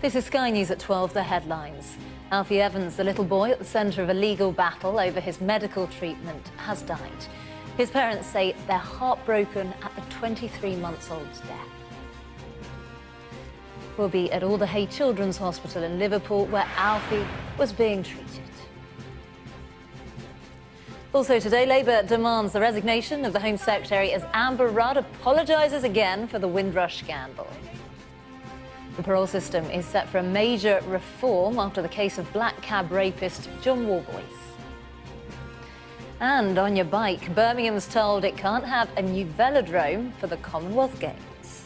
This is Sky News at 12, the headlines. Alfie Evans, the little boy at the centre of a legal battle over his medical treatment, has died. His parents say they're heartbroken at the 23-month-old's death. We'll be at Alderhay Children's Hospital in Liverpool, where Alfie was being treated. Also today, Labour demands the resignation of the Home Secretary as Amber Rudd apologises again for the Windrush scandal. The parole system is set for a major reform after the case of black cab rapist John Warboys. And on your bike, Birmingham's told it can't have a new velodrome for the Commonwealth Games.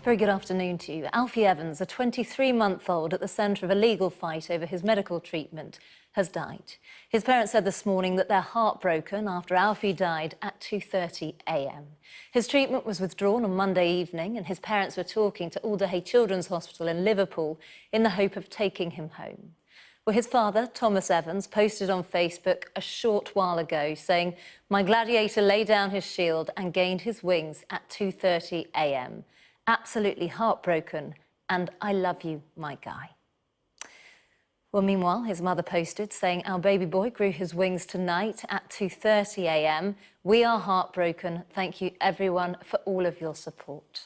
Very good afternoon to you. Alfie Evans, a 23-month-old at the centre of a legal fight over his medical treatment, has died. His parents said this morning that they're heartbroken after Alfie died at 2:30 a.m. His treatment was withdrawn on Monday evening, and his parents were talking to Alderhay Children's Hospital in Liverpool in the hope of taking him home. Well, his father, Thomas Evans, posted on Facebook a short while ago saying, "My gladiator laid down his shield and gained his wings at 2:30 a.m. Absolutely heartbroken, and I love you, my guy." Well, meanwhile, his mother posted saying, "Our baby boy grew his wings tonight at 2:30 a.m. We are heartbroken. Thank you, everyone, for all of your support."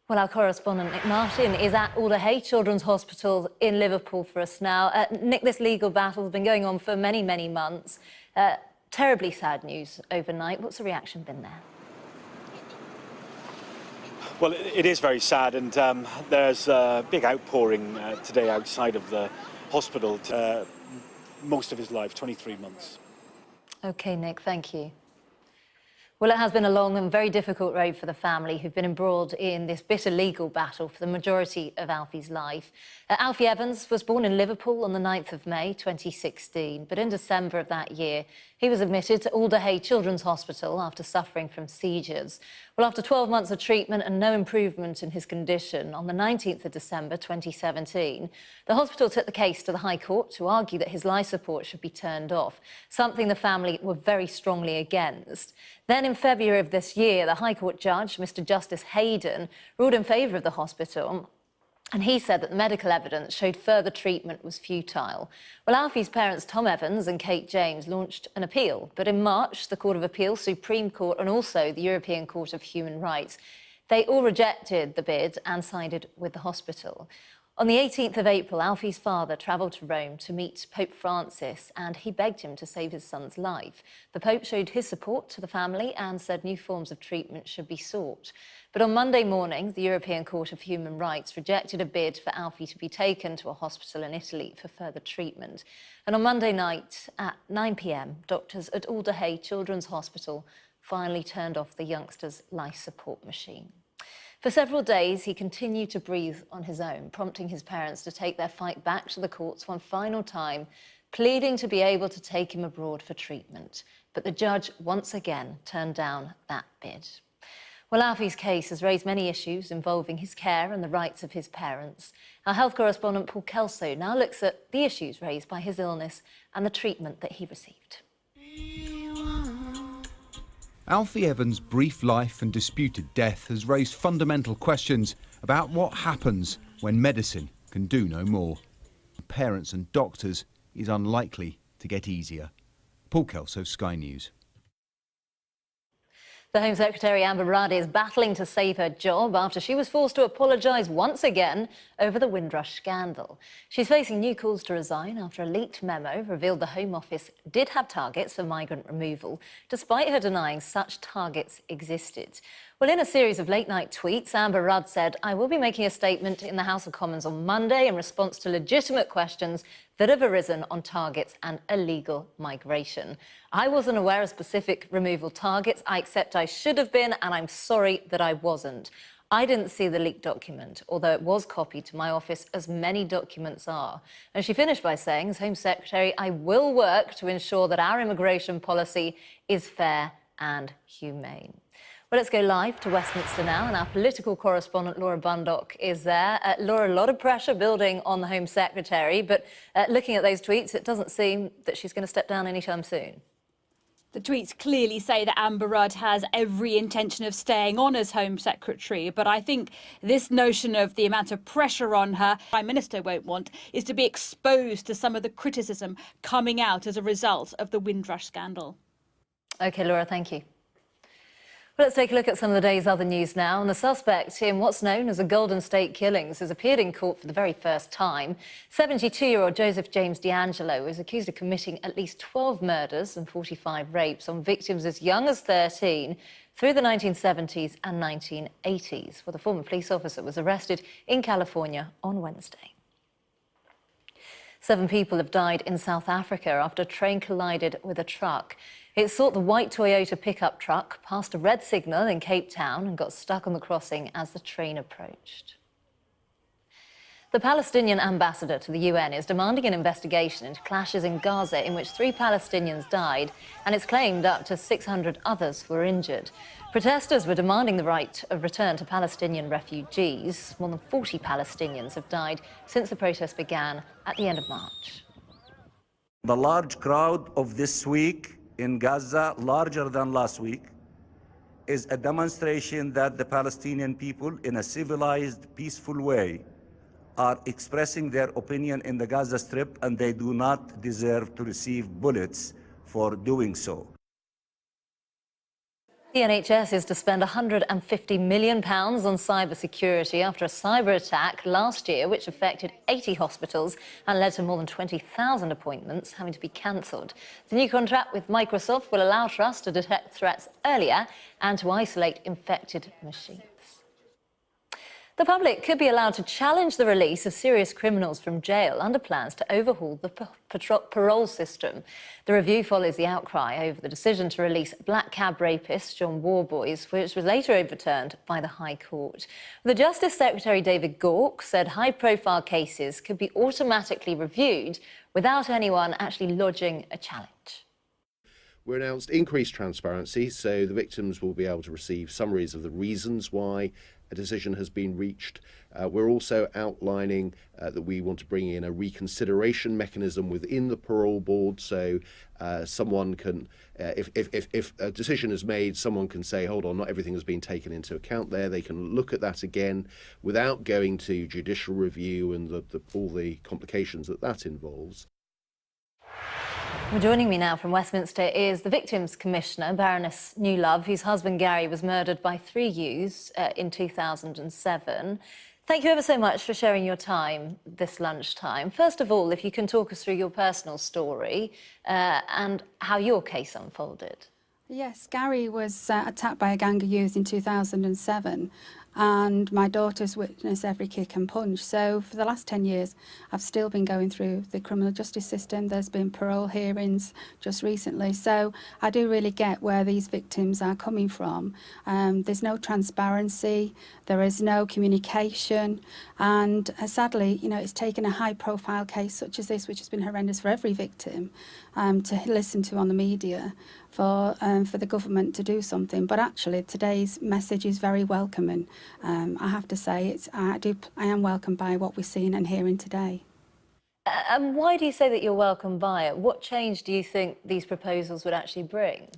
Well, our correspondent Nick Martin is at Alderhay Children's Hospital in Liverpool for us now. Nick, this legal battle has been going on for many, many months. Terribly sad news overnight. What's the reaction been there? Well, it is very sad, and there's a big outpouring today outside of the hospital. Most of his life, 23 months. OK, Nick, thank you. Well, it has been a long and very difficult road for the family who've been embroiled in this bitter legal battle for the majority of Alfie's life. Alfie Evans was born in Liverpool on the 9th of May 2016, but in December of that year, he was admitted to Alderhay Children's Hospital after suffering from seizures. Well, after 12 months of treatment and no improvement in his condition, on the 19th of December 2017, the hospital took the case to the High Court to argue that his life support should be turned off, something the family were very strongly against. Then in February of this year, the High Court judge, Mr Justice Hayden, ruled in favour of the hospital, and he said that the medical evidence showed further treatment was futile. Well, Alfie's parents, Tom Evans and Kate James, launched an appeal. But in March, the Court of Appeal, Supreme Court and also the European Court of Human Rights, they all rejected the bid and sided with the hospital. On the 18th of April, Alfie's father travelled to Rome to meet Pope Francis, and he begged him to save his son's life. The Pope showed his support to the family and said new forms of treatment should be sought. But on Monday morning, the European Court of Human Rights rejected a bid for Alfie to be taken to a hospital in Italy for further treatment. And on Monday night at 9 p.m, doctors at Alderhay Children's Hospital finally turned off the youngster's life support machine. For several days, he continued to breathe on his own, prompting his parents to take their fight back to the courts one final time, pleading to be able to take him abroad for treatment. But the judge once again turned down that bid. Well, Alfie's case has raised many issues involving his care and the rights of his parents. Our health correspondent Paul Kelso now looks at the issues raised by his illness and the treatment that he received. Alfie Evans' brief life and disputed death has raised fundamental questions about what happens when medicine can do no more. For parents and doctors is unlikely to get easier. Paul Kelso, Sky News. The Home Secretary Amber Rudd is battling to save her job after she was forced to apologise once again over the Windrush scandal. She's facing new calls to resign after a leaked memo revealed the Home Office did have targets for migrant removal, despite her denying such targets existed. Well, in a series of late-night tweets, Amber Rudd said, "I will be making a statement in the House of Commons on Monday in response to legitimate questions that have arisen on targets and illegal migration. I wasn't aware of specific removal targets. I accept I should have been, and I'm sorry that I wasn't. I didn't see the leaked document, although it was copied to my office, as many documents are." And she finished by saying, as Home Secretary, "I will work to ensure that our immigration policy is fair and humane." Well, let's go live to Westminster now, and our political correspondent Laura Bundock is there. Laura, a lot of pressure building on the Home Secretary, but looking at those tweets, it doesn't seem that she's going to step down anytime soon. The tweets clearly say that Amber Rudd has every intention of staying on as Home Secretary, but I think this notion of the amount of pressure on her, Prime Minister won't want, is to be exposed to some of the criticism coming out as a result of the Windrush scandal. OK, Laura, thank you. Well, let's take a look at some of the day's other news now. And the suspect in what's known as the Golden State killings has appeared in court for the very first time. 72-year-old Joseph James DeAngelo is accused of committing at least 12 murders and 45 rapes on victims as young as 13 through the 1970s and 1980s. Well, the former police officer was arrested in California on Wednesday. 7 people have died in South Africa after a train collided with a truck. It sought the white Toyota pickup truck past a red signal in Cape Town and got stuck on the crossing as the train approached. The Palestinian ambassador to the UN is demanding an investigation into clashes in Gaza in which 3 Palestinians died, and it's claimed up to 600 others were injured. Protesters were demanding the right of return to Palestinian refugees. More than 40 Palestinians have died since the protest began at the end of March. The large crowd of this week in Gaza, larger than last week, is a demonstration that the Palestinian people, in a civilized, peaceful way, are expressing their opinion in the Gaza Strip, and they do not deserve to receive bullets for doing so. The NHS is to spend £150 million on cybersecurity after a cyber attack last year which affected 80 hospitals and led to more than 20,000 appointments having to be cancelled. The new contract with Microsoft will allow trusts to detect threats earlier and to isolate infected machines. The public could be allowed to challenge the release of serious criminals from jail under plans to overhaul the parole system. The review follows the outcry over the decision to release black cab rapist John Worboys, which was later overturned by the High Court. The Justice Secretary David Gauke said high-profile cases could be automatically reviewed without anyone actually lodging a challenge. We announced increased transparency, so the victims will be able to receive summaries of the reasons why a decision has been reached. We're also outlining that we want to bring in a reconsideration mechanism within the parole board, so someone can, if a decision is made, someone can say, hold on, not everything has been taken into account there. They can look at that again without going to judicial review and all the complications that involves. Well, joining me now from Westminster is the Victims Commissioner, Baroness Newlove, whose husband Gary was murdered by 3 youths in 2007. Thank you ever so much for sharing your time this lunchtime. First of all, if you can talk us through your personal story and how your case unfolded. Yes, Gary was attacked by a gang of youths in 2007. And my daughter's witnessed every kick and punch. So for the last 10 years, I've still been going through the criminal justice system. There's been parole hearings just recently. So I do really get where these victims are coming from. There's no transparency, there is no communication. And sadly, you know, it's taken a high-profile case such as this, which has been horrendous for every victim, to listen to on the media for the government to do something. But actually, today's message is very welcoming. I have to say, I am welcomed by what we're seeing and hearing today. And why do you say that you're welcomed by it? What change do you think these proposals would actually bring?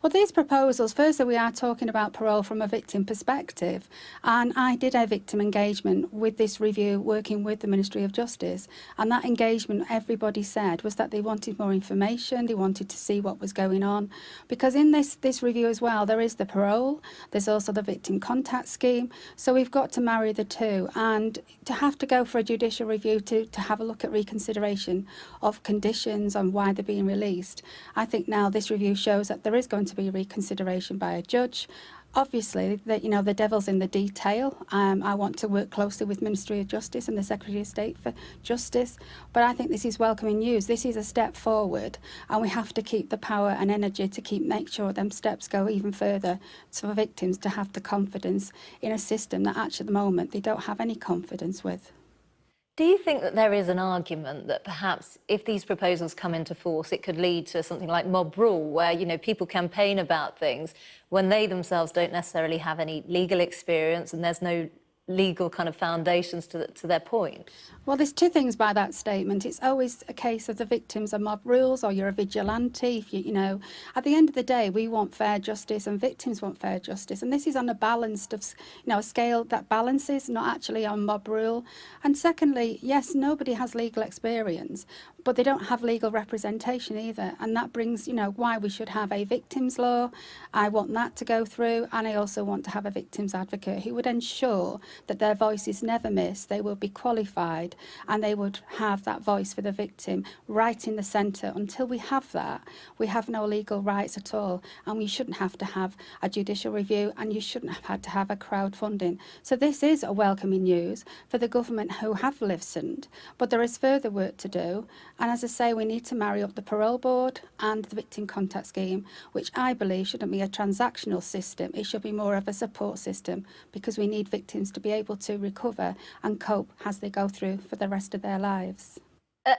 Well, these proposals, firstly, we are talking about parole from a victim perspective. And I did a victim engagement with this review, working with the Ministry of Justice. And that engagement, everybody said, was that they wanted more information, they wanted to see what was going on. Because in this review as well, there is the parole, there's also the victim contact scheme. So we've got to marry the two. And to have to go for a judicial review to have a look at reconsideration of conditions on why they're being released, I think now this review shows that there is going to be reconsideration by a judge. Obviously, the devil's in the detail. I want to work closely with Ministry of Justice and the Secretary of State for Justice, but I think this is welcoming news. This is a step forward, and we have to keep the power and energy to make sure them steps go even further for victims to have the confidence in a system that actually at the moment they don't have any confidence with. Do you think that there is an argument that perhaps if these proposals come into force, it could lead to something like mob rule, where, you know, people campaign about things when they themselves don't necessarily have any legal experience and there's no legal kind of foundations to their point? Well, there's two things by that statement. It's always a case of the victims are mob rules or you're a vigilante. If you know, at the end of the day, we want fair justice and victims want fair justice. And this is on a balanced of, a scale that balances, not actually on mob rule. And secondly, yes, nobody has legal experience, but they don't have legal representation either. And that brings, why we should have a victims law. I want that to go through. And I also want to have a victims advocate who would ensure that their voice is never missed. They will be qualified and they would have that voice for the victim right in the centre. Until we have that, we have no legal rights at all, and we shouldn't have to have a judicial review, and you shouldn't have had to have a crowdfunding. So this is a welcoming news for the government who have listened, but there is further work to do. And as I say, we need to marry up the parole board and the victim contact scheme, which I believe shouldn't be a transactional system. It should be more of a support system, because we need victims to be able to recover and cope as they go through for the rest of their lives.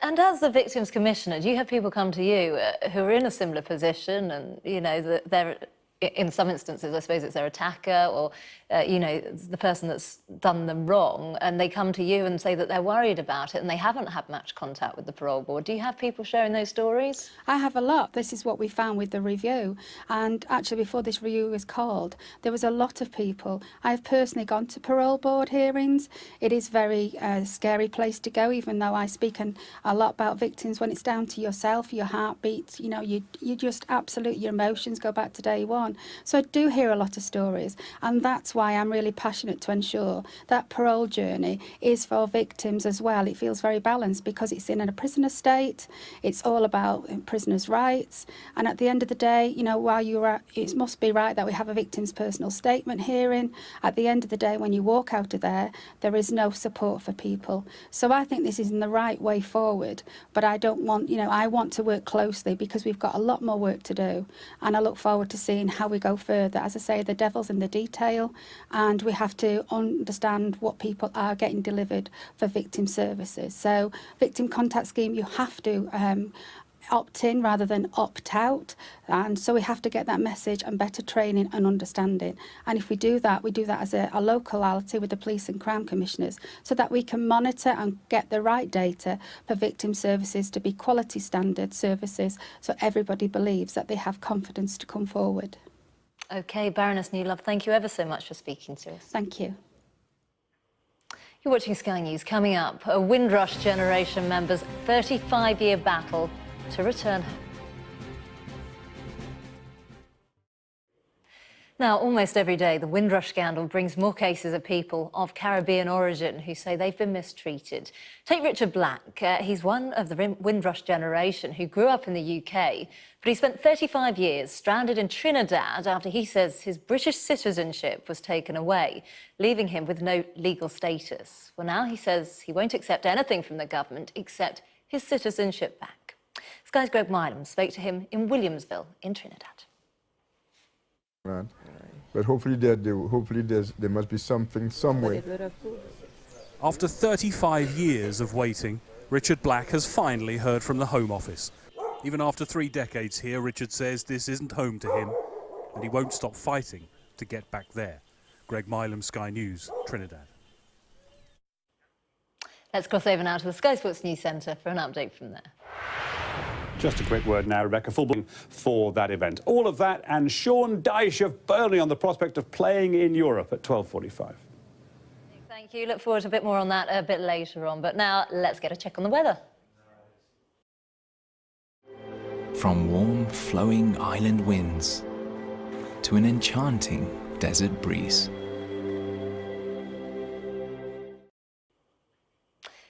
And as the Victims Commissioner, do you have people come to you who are in a similar position and, they're, in some instances, I suppose it's their attacker or, the person that's done them wrong, and they come to you and say that they're worried about it and they haven't had much contact with the parole board? Do you have people sharing those stories? I have a lot. This is what we found with the review. And actually, before this review was called, there was a lot of people. I've personally gone to parole board hearings. It is a very scary place to go, even though I speak a lot about victims. When it's down to yourself, your heartbeat, you just absolutely, your emotions go back to day one. So I do hear a lot of stories, and that's why I'm really passionate to ensure that parole journey is for victims as well. It feels very balanced because it's in a prisoner state. It's all about prisoners' rights, and at the end of the day, while it must be right that we have a victim's personal statement hearing. At the end of the day, when you walk out of there is no support for people. So I think this is in the right way forward, but I don't want, I want to work closely because we've got a lot more work to do, and I look forward to seeing how we go further. As I say, the devil's in the detail, and we have to understand what people are getting delivered for victim services. So victim contact scheme, you have to opt in rather than opt out, and so we have to get that message and better training and understanding. And if we do that as a locality with the police and crime commissioners, so that we can monitor and get the right data for victim services to be quality standard services, so everybody believes that they have confidence to come forward. OK, Baroness Newlove, thank you ever so much for speaking to us. Thank you. You're watching Sky News. Coming up, a Windrush generation member's 35-year battle to return home. Now, almost every day, the Windrush scandal brings more cases of people of Caribbean origin who say they've been mistreated. Take Richard Black. He's one of the Windrush generation who grew up in the UK, but he spent 35 years stranded in Trinidad after he says his British citizenship was taken away, leaving him with no legal status. Well, now he says he won't accept anything from the government except his citizenship back. Sky's Greg Milam spoke to him in Williamsville in Trinidad. But hopefully there must be something, some way. After 35 years of waiting, Richard Black has finally heard from the Home Office. Even after 3 decades here, Richard says this isn't home to him, and he won't stop fighting to get back there. Greg Milam, Sky News, Trinidad. Let's cross over now to the Sky Sports News Centre for an update from there. Just a quick word now, Rebecca. Full for that event. All of that and Sean Dyche of Burnley on the prospect of playing in Europe at 12:45. Thank you. Look forward to a bit more on that a bit later on. But now let's get a check on the weather. From warm, flowing island winds to an enchanting desert breeze.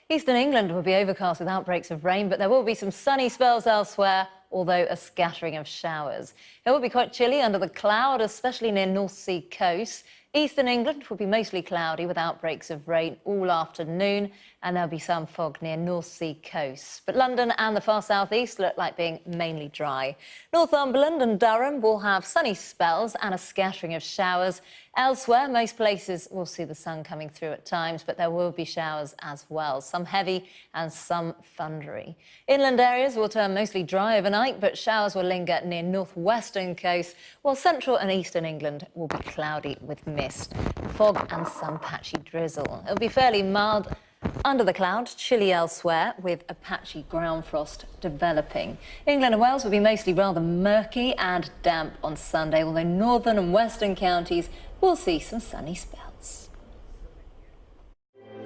Eastern England will be overcast with outbreaks of rain, but there will be some sunny spells elsewhere, although a scattering of showers. It will be quite chilly under the cloud, especially near North Sea coast. Eastern England will be mostly cloudy with outbreaks of rain all afternoon. and there'll be some fog near North Sea coast. But London and the far southeast look like being mainly dry. Northumberland and Durham will have sunny spells and a scattering of showers. Elsewhere, most places will see the sun coming through at times, but there will be showers as well, some heavy and some thundery. Inland areas will turn mostly dry overnight, but showers will linger near northwestern coast, while central and eastern England will be cloudy with mist, fog and some patchy drizzle. It'll be fairly mild under the cloud, chilly elsewhere, with a patchy ground frost developing. England and Wales will be mostly rather murky and damp on Sunday, although northern and western counties will see some sunny spells.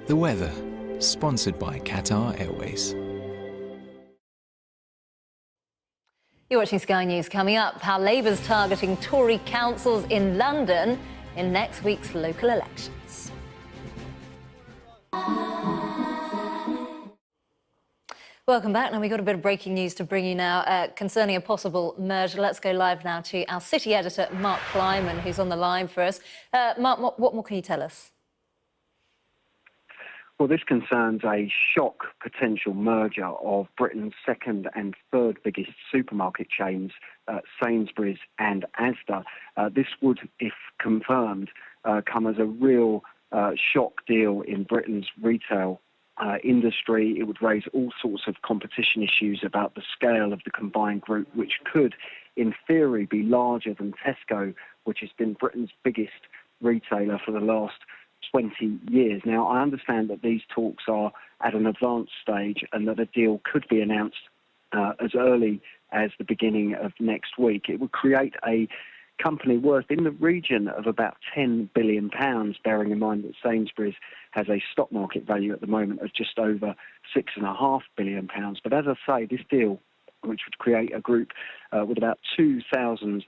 The weather, sponsored by Qatar Airways. You're watching Sky News. Coming up, how Labour's targeting Tory councils in London in next week's local elections. Welcome back. Now, we've got a bit of breaking news to bring you now concerning a possible merger. Let's go live now to our city editor, Mark Kleiman, who's on the line for us. Mark, what more can you tell us? Well, this concerns a shock potential merger of Britain's second and third biggest supermarket chains, Sainsbury's and Asda. This would, if confirmed, come as a real shock deal in Britain's retail industry. It would raise all sorts of competition issues about the scale of the combined group, which could, in theory, be larger than Tesco, which has been Britain's biggest retailer for the last 20 years. Now, I understand that these talks are at an advanced stage and that a deal could be announced as early as the beginning of next week. It would create a company worth in the region of about £10 billion, bearing in mind that Sainsbury's has a stock market value at the moment of just over £6.5 billion. But as I say, this deal, which would create a group with about 2,000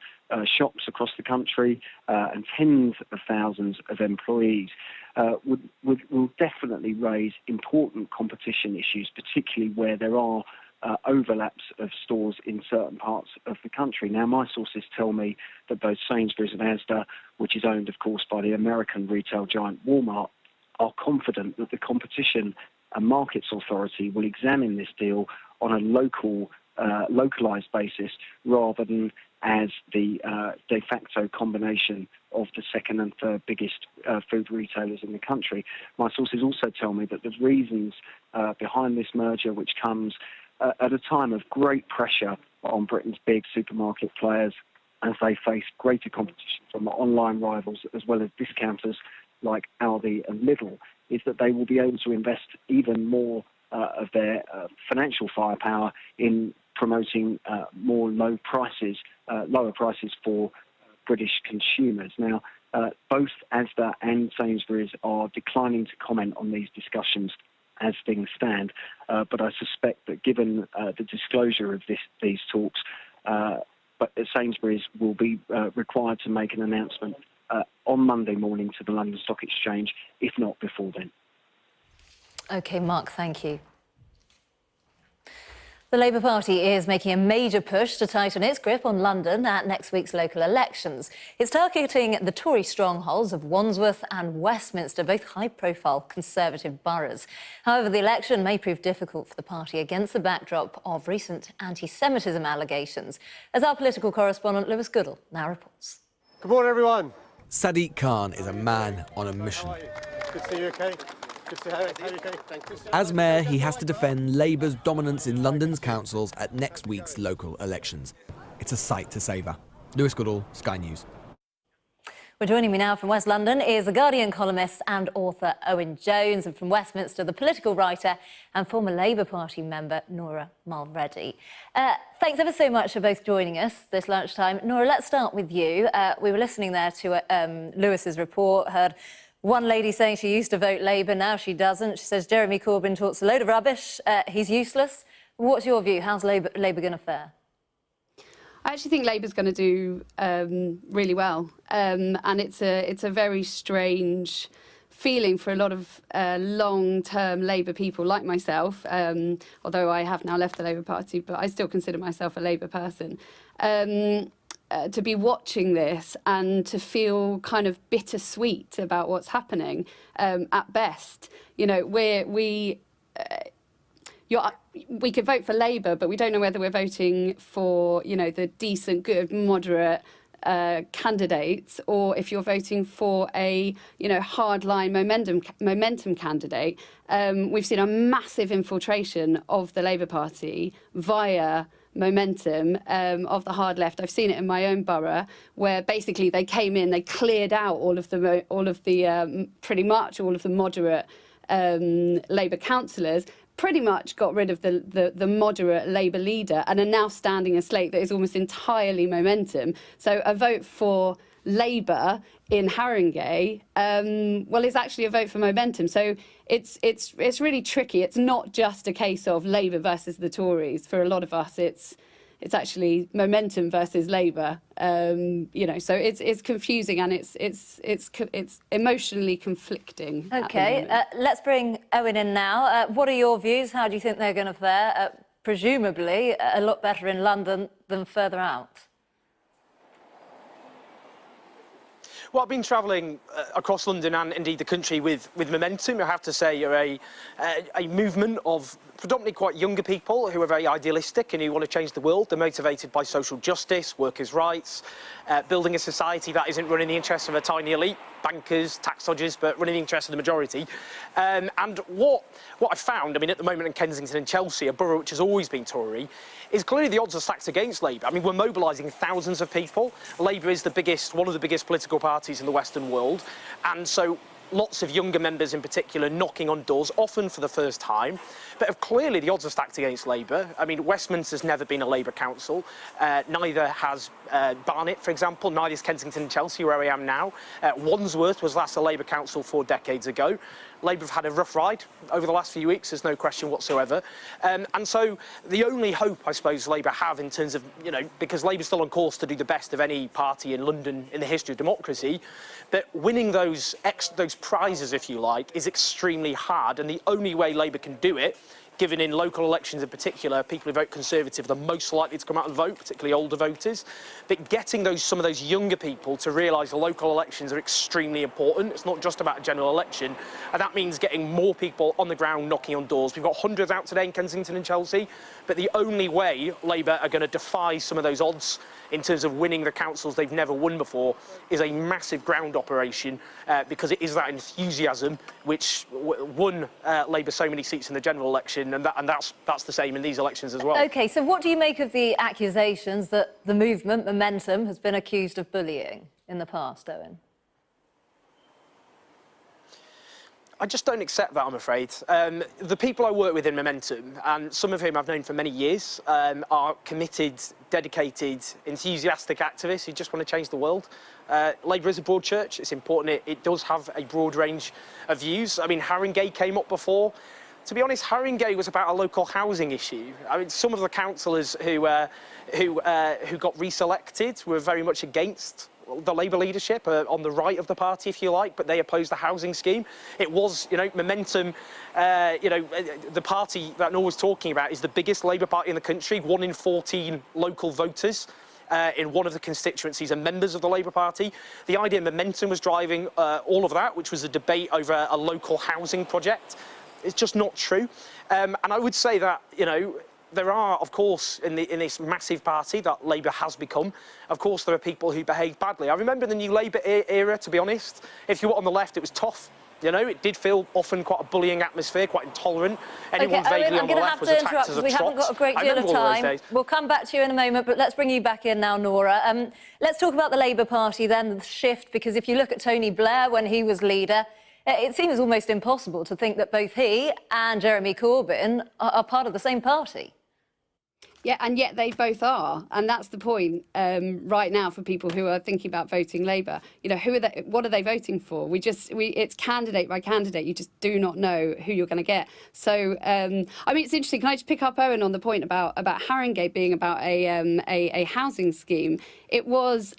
shops across the country and tens of thousands of employees, will definitely raise important competition issues, particularly where there are overlaps of stores in certain parts of the country. Now, my sources tell me that both Sainsbury's and Asda, which is owned, of course, by the American retail giant Walmart, are confident that the Competition and Markets Authority will examine this deal on a localised basis rather than as the de facto combination of the second and third biggest food retailers in the country. My sources also tell me that the reasons behind this merger, which comes at a time of great pressure on Britain's big supermarket players as they face greater competition from online rivals as well as discounters like Aldi and Lidl, is that they will be able to invest even more of their financial firepower in promoting lower prices for British consumers. Now, both Asda and Sainsbury's are declining to comment on these discussions as things stand, but I suspect that given the disclosure of these talks, but Sainsbury's will be required to make an announcement on Monday morning to the London Stock Exchange, if not before then. OK, Mark, thank you. The Labour Party is making a major push to tighten its grip on London at next week's local elections. It's targeting the Tory strongholds of Wandsworth and Westminster, both high-profile Conservative boroughs. However, the election may prove difficult for the party against the backdrop of recent anti-Semitism allegations, as our political correspondent Lewis Goodall now reports. Good morning, everyone. Sadiq Khan is a man on a mission. Good to see you, okay? Good to see you, okay? Thank you. As mayor, he has to defend Labour's dominance in London's councils at next week's local elections. It's a sight to savour. Lewis Goodall, Sky News. Well, joining me now from West London is The Guardian columnist and author Owen Jones, and from Westminster, the political writer and former Labour Party member Nora Mulready. Thanks ever so much for both joining us this lunchtime. Nora, let's start with you. We were listening there to Lewis's report, heard one lady saying she used to vote Labour, now she doesn't. She says Jeremy Corbyn talks a load of rubbish, he's useless. What's your view? How's Labour going to fare? I actually think Labour's going to do really well, and it's a very strange feeling for a lot of long-term Labour people like myself, although I have now left the Labour Party, but I still consider myself a Labour person, to be watching this and to feel kind of bittersweet about what's happening at best. You know, we we could vote for Labour, but we don't know whether we're voting for, the decent, good, moderate candidates, or if you're voting for a, hardline momentum candidate. We've seen a massive infiltration of the Labour Party via momentum of the hard left. I've seen it in my own borough, where basically they came in, they cleared out pretty much all of the moderate Labour councillors, pretty much got rid of the moderate Labour leader, and are now standing a slate that is almost entirely momentum. So a vote for Labour in Haringey, is actually a vote for momentum. So it's really tricky. It's not just a case of Labour versus the Tories. For a lot of us, it's actually momentum versus Labour. So it's confusing, and it's emotionally conflicting. OK, let's bring Owen in now. What are your views? How do you think they're going to fare? Presumably a lot better in London than further out. Well, I've been travelling across London and indeed the country with Momentum. I have to say you're a movement of predominantly quite younger people who are very idealistic and who want to change the world. They're motivated by social justice, workers' rights, building a society that isn't running the interests of a tiny elite, bankers, tax dodgers, but running the interests of the majority. And what I found, at the moment in Kensington and Chelsea, a borough which has always been Tory, is clearly the odds are stacked against Labour. We're mobilising thousands of people. Labour is one of the biggest political parties in the Western world, and so lots of younger members in particular knocking on doors, often for the first time. But clearly the odds are stacked against Labour. Westminster's never been a Labour council. Neither has Barnet, for example. Neither is Kensington and Chelsea, where I am now. Wandsworth was last a Labour council 4 decades ago. Labour have had a rough ride over the last few weeks, there's no question whatsoever. And so the only hope, I suppose, Labour have in terms of, because Labour's still on course to do the best of any party in London in the history of democracy, but winning those prizes, if you like, is extremely hard, and the only way Labour can do it, given in local elections in particular, people who vote Conservative are the most likely to come out and vote, particularly older voters. But getting some of those younger people to realise the local elections are extremely important. It's not just about a general election, and that means getting more people on the ground knocking on doors. We've got hundreds out today in Kensington and Chelsea, but the only way Labour are going to defy some of those odds in terms of winning the councils they've never won before is a massive ground operation, because it is that enthusiasm which won Labour so many seats in the general election, and that's the same in these elections as well. OK, so what do you make of the accusations that the movement, Momentum, has been accused of bullying in the past, Owen? I just don't accept that, I'm afraid. The people I work with in Momentum, and some of whom I've known for many years, are committed, dedicated, enthusiastic activists who just want to change the world. Labour is a broad church. It's important it does have a broad range of views. Haringey came up before. To be honest, Haringey was about a local housing issue. Some of the councillors who got reselected were very much against the Labour leadership, on the right of the party, if you like, but they opposed the housing scheme. It was, Momentum, the party that Noor was talking about is the biggest Labour party in the country. 1 in 14 local voters in one of the constituencies are members of the Labour Party. The idea Momentum was driving all of that, which was a debate over a local housing project. It's just not true. And I would say that, there are, of course, in this massive party that Labour has become, of course, there are people who behave badly. I remember the New Labour era, to be honest. If you were on the left, it was tough. It did feel often quite a bullying atmosphere, quite intolerant. Anyone vaguely on the left was attacked as a trot. We haven't got a great deal of time. We'll come back to you in a moment, but let's bring you back in now, Nora. Let's talk about the Labour Party then, the shift, because if you look at Tony Blair when he was leader, it seems almost impossible to think that both he and Jeremy Corbyn are part of the same party. Yeah, and yet they both are, and that's the point right now for people who are thinking about voting Labour. Who are they? What are they voting for? It's candidate by candidate. You just do not know who you're going to get. So, it's interesting. Can I just pick up, Owen, on the point about Haringey being about a housing scheme? It was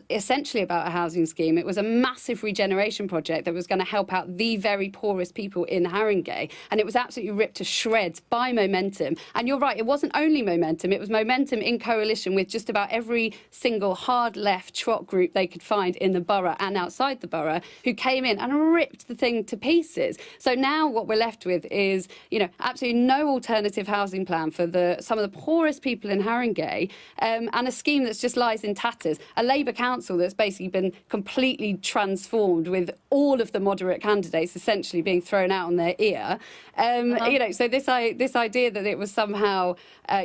essentially about a housing scheme. It was a massive regeneration project that was going to help out the very poorest people in Haringey, and it was absolutely ripped to shreds by Momentum. And you're right, it wasn't only Momentum, it was Momentum in coalition with just about every single hard left trot group they could find in the borough and outside the borough, who came in and ripped the thing to pieces. So now what we're left with is, you know, absolutely no alternative housing plan for some of the poorest people in Haringey, and a scheme that just lies in tatters. A Labour council that's basically been completely transformed, with all of the moderate candidates essentially being thrown out on their ear. You know, so this idea that it was somehow,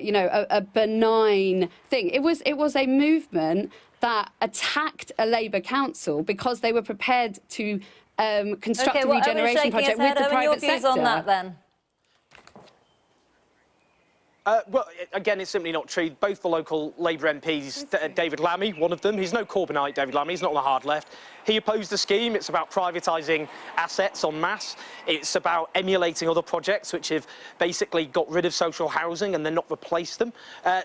you know, a benign thing. It was a movement that attacked a Labour council because they were prepared to construct a regeneration project with the private sector. Your views on that, then? Well, again, it's simply not true. Both the local Labour MPs, David Lammy, one of them, he's no Corbynite, David Lammy, he's not on the hard left. He opposed the scheme. It's about privatising assets en masse. It's about emulating other projects which have basically got rid of social housing and then not replaced them.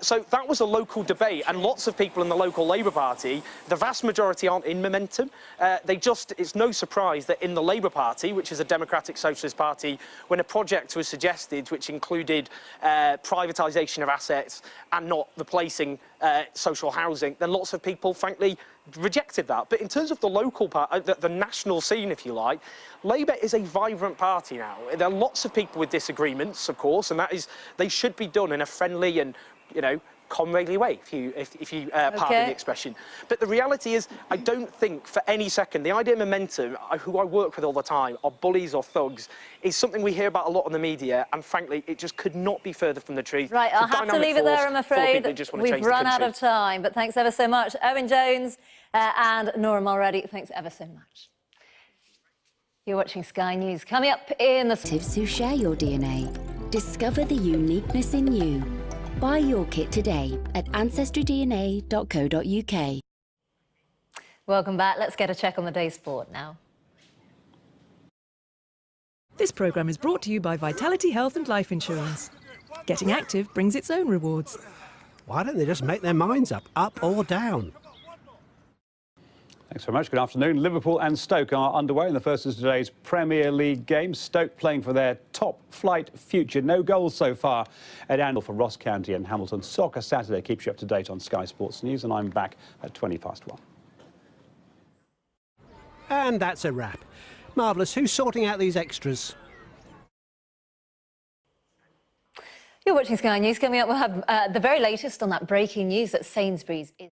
So that was a local debate, and lots of people in the local Labour Party, the vast majority aren't in Momentum. It's no surprise that in the Labour Party, which is a democratic socialist party, when a project was suggested which included privatisation of assets and not replacing social housing, then lots of people, frankly, rejected that. But in terms of the local part, the national scene, if you like, Labour is a vibrant party now. There are lots of people with disagreements, of course, and they should be done in a friendly and, you know, comradely way, if you pardon the expression. But the reality is, I don't think for any second the idea of Momentum, who I work with all the time, are bullies or thugs, is something we hear about a lot in the media, and frankly, it just could not be further from the truth. Right, I'll have to leave it there, I'm afraid. We've run out of time, but thanks ever so much. Owen Jones and Nora Mulready, thanks ever so much. You're watching Sky News. Coming up in the... Who share your DNA. Discover the uniqueness in you. Buy your kit today at ancestrydna.co.uk. Welcome back. Let's get a check on the day's sport now. This programme is brought to you by Vitality Health and Life Insurance. Getting active brings its own rewards. Why don't they just make their minds up or down? Thanks very much. Good afternoon. Liverpool and Stoke are underway in the first of today's Premier League games. Stoke playing for their top-flight future. No goals so far at Anfield for Ross County and Hamilton. Soccer Saturday keeps you up to date on Sky Sports News, and I'm back at 1:20. And that's a wrap. Marvellous. Who's sorting out these extras? You're watching Sky News. Coming up, we'll have the very latest on that breaking news that Sainsbury's is...